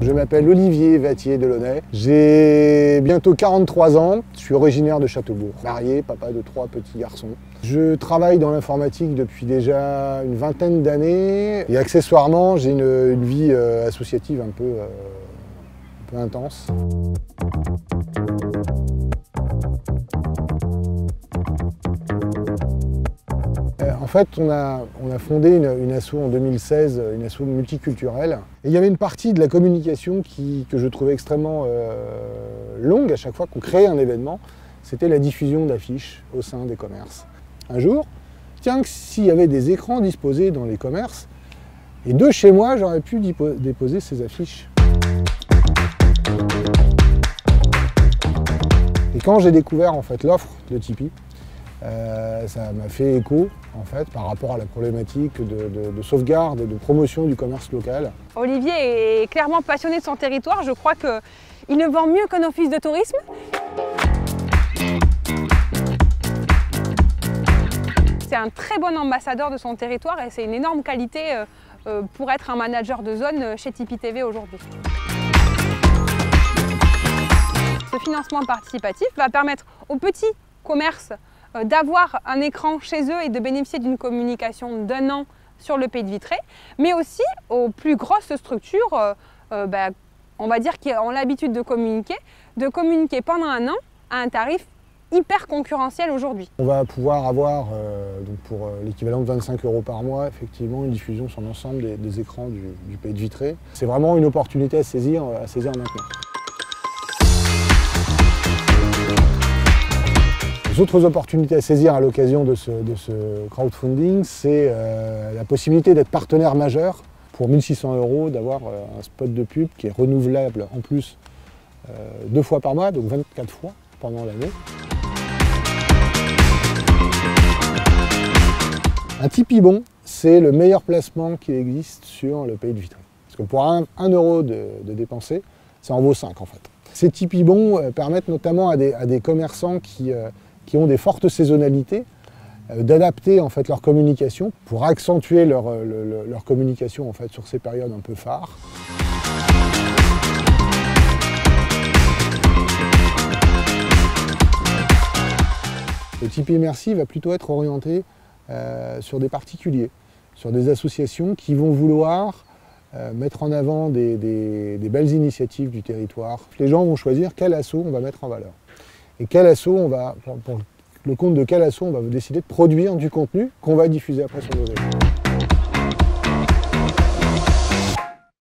Je m'appelle Olivier Vattier-Delaunay, j'ai bientôt 43 ans, je suis originaire de Châteaubourg, marié, papa de 3 petits garçons. Je travaille dans l'informatique depuis déjà une vingtaine d'années et accessoirement j'ai une vie associative un peu intense. En fait, on a fondé une asso en 2016, une asso multiculturelle. Et il y avait une partie de la communication que je trouvais extrêmement longue à chaque fois qu'on créait un événement, c'était la diffusion d'affiches au sein des commerces. Un jour, tiens, s'il y avait des écrans disposés dans les commerces, et de chez moi, j'aurais pu déposer ces affiches. Et quand j'ai découvert en fait l'offre de Tipeee, ça m'a fait écho en fait, par rapport à la problématique de sauvegarde et de promotion du commerce local. Olivier est clairement passionné de son territoire. Je crois qu'il ne vend mieux qu'un office de tourisme. C'est un très bon ambassadeur de son territoire et c'est une énorme qualité pour être un manager de zone chez Tipeee TV aujourd'hui. Ce financement participatif va permettre aux petits commerces d'avoir un écran chez eux et de bénéficier d'une communication d'1 an sur le Pays de Vitré, mais aussi aux plus grosses structures, on va dire qui ont l'habitude de communiquer pendant 1 an à un tarif hyper concurrentiel aujourd'hui. On va pouvoir avoir, donc pour l'équivalent de 25 € par mois, effectivement une diffusion sur l'ensemble des écrans du Pays de Vitré. C'est vraiment une opportunité à saisir maintenant. Les autres opportunités à saisir à l'occasion de ce crowdfunding, c'est la possibilité d'être partenaire majeur pour 1 600 €, d'avoir un spot de pub qui est renouvelable en plus 2 fois par mois, donc 24 fois pendant l'année. Un Tipeee bon, c'est le meilleur placement qui existe sur le Pays de Vitré. Parce que pour 1 € de dépenser, ça en vaut 5 en fait. Ces Tipeee bons permettent notamment à des commerçants qui ont des fortes saisonnalités, d'adapter en fait leur communication pour accentuer leur communication en fait sur ces périodes un peu phares. Le Tipeee Merci va plutôt être orienté sur des particuliers, sur des associations qui vont vouloir mettre en avant des belles initiatives du territoire. Les gens vont choisir quel asso on va mettre en valeur. Et quel asso pour le compte de quel asso on va décider de produire du contenu qu'on va diffuser après sur nos réseaux.